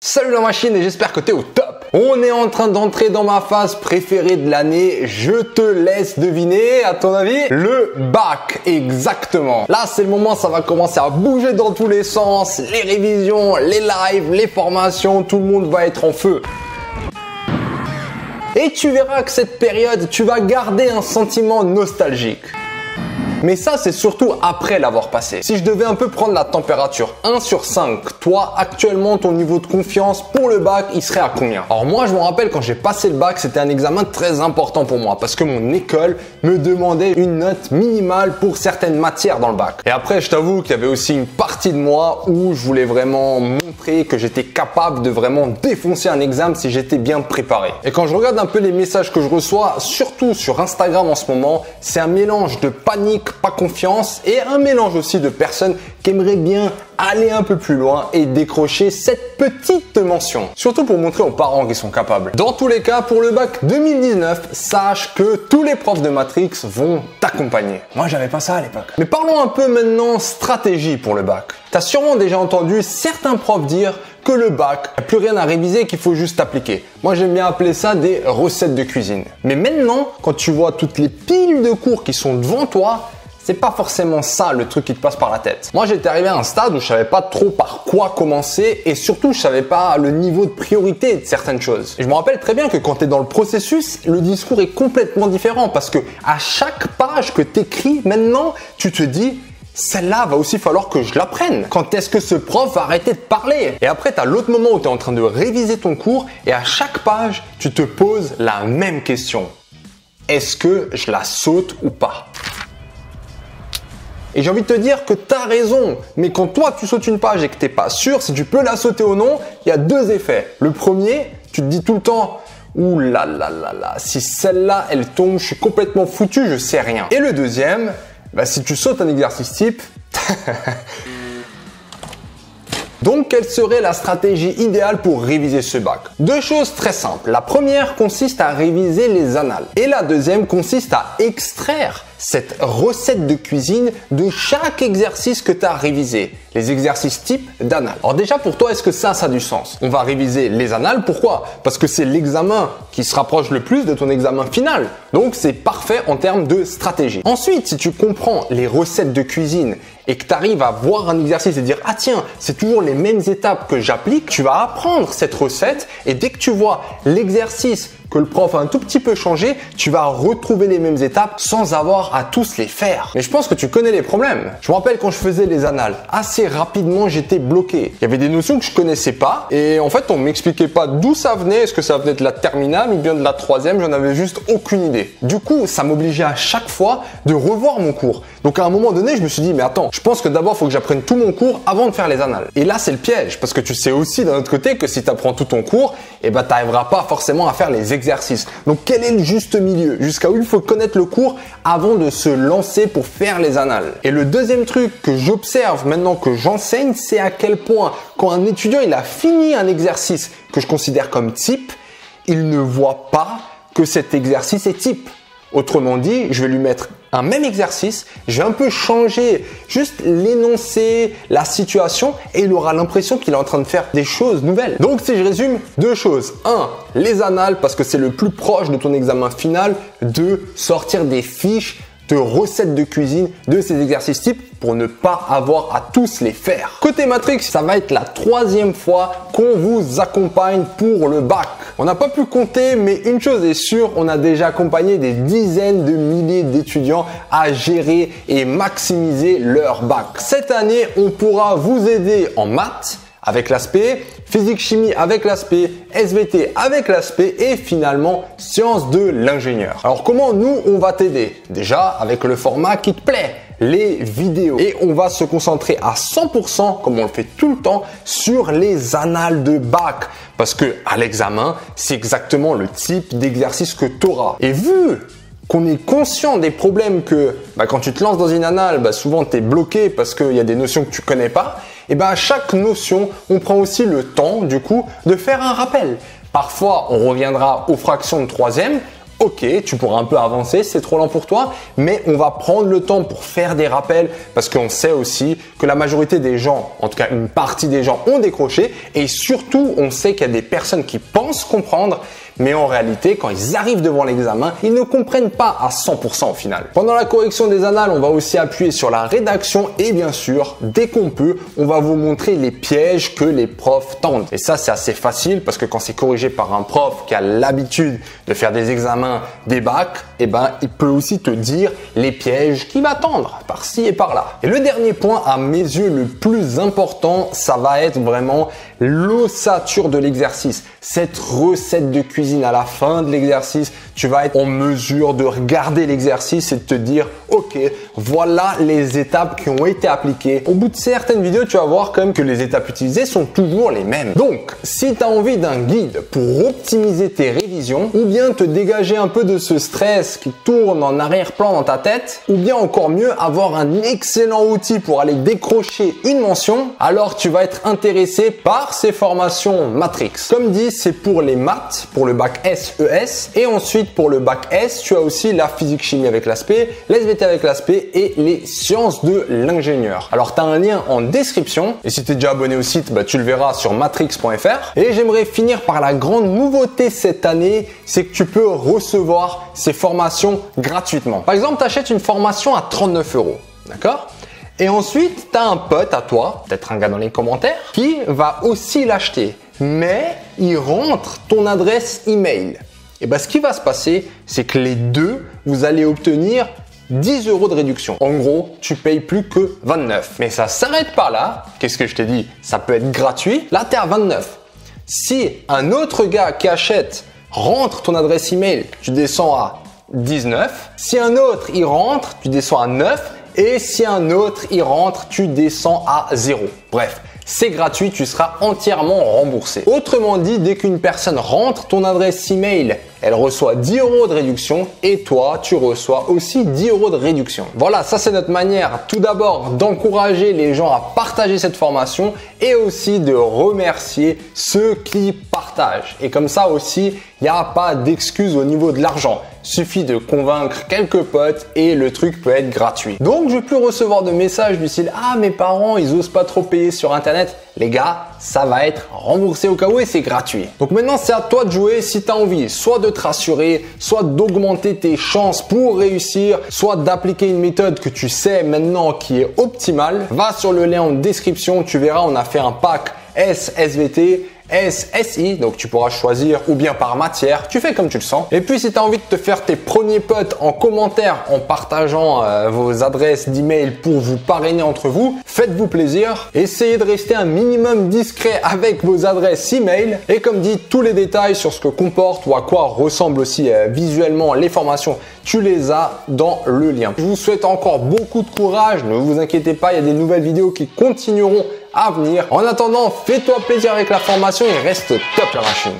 Salut la machine et j'espère que t'es au top. On est en train d'entrer dans ma phase préférée de l'année. Je te laisse deviner, à ton avis, le bac. Exactement. Là, c'est le moment, ça va commencer à bouger dans tous les sens. Les révisions, les lives, les formations, tout le monde va être en feu. Et tu verras que cette période, tu vas garder un sentiment nostalgique. Mais ça, c'est surtout après l'avoir passé. Si je devais un peu prendre la température 1 sur 5, toi, actuellement, ton niveau de confiance pour le bac, il serait à combien? Alors moi, je me rappelle quand j'ai passé le bac, c'était un examen très important pour moi parce que mon école me demandait une note minimale pour certaines matières dans le bac. Et après, je t'avoue qu'il y avait aussi une partie de moi où je voulais vraiment montrer que j'étais capable de vraiment défoncer un examen si j'étais bien préparé. Et quand je regarde un peu les messages que je reçois, surtout sur Instagram en ce moment, c'est un mélange de panique, pas confiance et un mélange aussi de personnes qui aimeraient bien aller un peu plus loin et décrocher cette petite mention. Surtout pour montrer aux parents qu'ils sont capables. Dans tous les cas, pour le bac 2019, sache que tous les profs de Matrix vont t'accompagner. Moi, j'avais pas ça à l'époque. Mais parlons un peu maintenant stratégie pour le bac. T'as sûrement déjà entendu certains profs dire que le bac, il n'y a plus rien à réviser, qu'il faut juste appliquer. Moi, j'aime bien appeler ça des recettes de cuisine. Mais maintenant, quand tu vois toutes les piles de cours qui sont devant toi, c'est pas forcément ça le truc qui te passe par la tête. Moi, j'étais arrivé à un stade où je savais pas trop par quoi commencer et surtout, je savais pas le niveau de priorité de certaines choses. Et je me rappelle très bien que quand tu es dans le processus, le discours est complètement différent parce que à chaque page que tu écris maintenant, tu te dis celle-là va aussi falloir que je l'apprenne. Quand est-ce que ce prof va arrêter de parler? Et après, tu as l'autre moment où tu es en train de réviser ton cours et à chaque page, tu te poses la même question. Est-ce que je la saute ou pas? Et j'ai envie de te dire que tu as raison, mais quand toi tu sautes une page et que tu n'es pas sûr si tu peux la sauter ou non, il y a deux effets. Le premier, tu te dis tout le temps « Ouh là là là là, si celle-là elle tombe, je suis complètement foutu, je sais rien ». Et le deuxième, si tu sautes un exercice type… Donc, quelle serait la stratégie idéale pour réviser ce bac? Deux choses très simples. La première consiste à réviser les annales. Et la deuxième consiste à extraire cette recette de cuisine de chaque exercice que tu as révisé. Les exercices types d'annales. Alors déjà, pour toi, est-ce que ça a du sens? On va réviser les annales. Pourquoi? Parce que c'est l'examen qui se rapproche le plus de ton examen final. Donc, c'est parfait en termes de stratégie. Ensuite, si tu comprends les recettes de cuisine et que tu arrives à voir un exercice et dire « Ah tiens, c'est toujours les mêmes étapes que j'applique », tu vas apprendre cette recette et dès que tu vois l'exercice que le prof a un tout petit peu changé, tu vas retrouver les mêmes étapes sans avoir à tous les faire. Mais je pense que tu connais les problèmes. Je me rappelle quand je faisais les annales, assez rapidement j'étais bloqué. Il y avait des notions que je connaissais pas et en fait on m'expliquait pas d'où ça venait, est-ce que ça venait de la terminale ou bien de la troisième, j'en avais juste aucune idée. Du coup, ça m'obligeait à chaque fois de revoir mon cours. Donc à un moment donné, je me suis dit mais attends, je pense que d'abord il faut que j'apprenne tout mon cours avant de faire les annales. Et là c'est le piège parce que tu sais aussi d'un autre côté que si tu apprends tout ton cours, tu n'arriveras pas forcément à faire les exercices. Donc quel est le juste milieu? Jusqu'à où il faut connaître le cours avant de se lancer pour faire les annales? Et le deuxième truc que j'observe maintenant que j'enseigne, c'est à quel point quand un étudiant il a fini un exercice que je considère comme type, il ne voit pas que cet exercice est type. Autrement dit, je vais lui mettre un même exercice, je vais un peu changer juste l'énoncé, la situation et il aura l'impression qu'il est en train de faire des choses nouvelles. Donc si je résume, deux choses. 1. Les annales parce que c'est le plus proche de ton examen final. 2. Sortir des fiches de recettes de cuisine de ces exercices types pour ne pas avoir à tous les faire. Côté Matrix, ça va être la 3e fois qu'on vous accompagne pour le bac. On n'a pas pu compter, mais une chose est sûre, on a déjà accompagné des dizaines de milliers d'étudiants à gérer et maximiser leur bac. Cette année, on pourra vous aider en maths avec l'aspect, physique-chimie avec l'aspect, SVT avec l'aspect et finalement sciences de l'ingénieur. Alors comment nous on va t'aider? Déjà avec le format qui te plaît, les vidéos. Et on va se concentrer à 100%, comme on le fait tout le temps, sur les annales de bac. Parce que à l'examen, c'est exactement le type d'exercice que tu auras. Et vu qu'on est conscient des problèmes que quand tu te lances dans une annale, souvent tu es bloqué parce qu'il y a des notions que tu connais pas, et à chaque notion, on prend aussi le temps du coup de faire un rappel. Parfois, on reviendra aux fractions de troisième, ok, tu pourras un peu avancer, c'est trop lent pour toi, mais on va prendre le temps pour faire des rappels parce qu'on sait aussi que la majorité des gens, en tout cas une partie des gens ont décroché et surtout on sait qu'il y a des personnes qui pensent comprendre mais en réalité, quand ils arrivent devant l'examen, ils ne comprennent pas à 100% au final. Pendant la correction des annales, on va aussi appuyer sur la rédaction et bien sûr, dès qu'on peut, on va vous montrer les pièges que les profs tendent. Et ça, c'est assez facile parce que quand c'est corrigé par un prof qui a l'habitude de faire des examens, des bacs, eh ben, il peut aussi te dire les pièges qu'il va tendre par-ci et par-là. Et le dernier point, à mes yeux, le plus important, ça va être vraiment l'ossature de l'exercice. Cette recette de cuisine à la fin de l'exercice, tu vas être en mesure de regarder l'exercice et de te dire ok, voilà les étapes qui ont été appliquées. Au bout de certaines vidéos, tu vas voir quand même que les étapes utilisées sont toujours les mêmes. Donc, si tu as envie d'un guide pour optimiser tes révisions ou bien te dégager un peu de ce stress qui tourne en arrière-plan dans ta tête ou bien encore mieux, avoir un excellent outil pour aller décrocher une mention, alors tu vas être intéressé par ces formations Matrix. Comme dit, c'est pour les maths, pour le bac S-ES et ensuite pour le bac S, tu as aussi la physique-chimie avec l'aspect, l'SVT avec l'aspect et les sciences de l'ingénieur. Alors, tu as un lien en description et si tu es déjà abonné au site, bah, tu le verras sur matrix.fr. Et j'aimerais finir par la grande nouveauté cette année, c'est que tu peux recevoir ces formations gratuitement. Par exemple, tu achètes une formation à 39 €, d'accord ? Et ensuite, tu as un pote à toi, peut-être un gars dans les commentaires, qui va aussi l'acheter. Mais il rentre ton adresse email. Et ben, ce qui va se passer, c'est que les deux, vous allez obtenir 10 € de réduction. En gros, tu payes plus que 29. Mais ça s'arrête pas là. Qu'est-ce que je t'ai dit? Ça peut être gratuit. Là, tu es à 29. Si un autre gars qui achète rentre ton adresse email, tu descends à 19. Si un autre, il rentre, tu descends à 9. Et si un autre, il rentre, tu descends à 0. Bref. C'est gratuit, tu seras entièrement remboursé. Autrement dit, dès qu'une personne rentre ton adresse email, elle reçoit 10 € de réduction et toi, tu reçois aussi 10 € de réduction. Voilà, ça c'est notre manière tout d'abord d'encourager les gens à partager cette formation et aussi de remercier ceux qui partagent. Et comme ça aussi, il n'y a pas d'excuse au niveau de l'argent. Suffit de convaincre quelques potes et le truc peut être gratuit. Donc, je peux plus recevoir de messages du style « Ah, mes parents, ils osent pas trop payer sur Internet. » Les gars, ça va être remboursé au cas où et c'est gratuit. Donc maintenant, c'est à toi de jouer si tu as envie soit de te rassurer, soit d'augmenter tes chances pour réussir, soit d'appliquer une méthode que tu sais maintenant qui est optimale. Va sur le lien en description, tu verras, on a fait un pack SVT, SI, donc tu pourras choisir ou bien par matière, tu fais comme tu le sens. Et puis si tu as envie de te faire tes premiers potes en commentaire en partageant vos adresses d'email pour vous parrainer entre vous, faites-vous plaisir. Essayez de rester un minimum discret avec vos adresses email et comme dit, tous les détails sur ce que comporte ou à quoi ressemblent aussi visuellement les formations, tu les as dans le lien. Je vous souhaite encore beaucoup de courage, ne vous inquiétez pas, il y a des nouvelles vidéos qui continueront à venir. En attendant, fais-toi plaisir avec la formation et reste top la machine.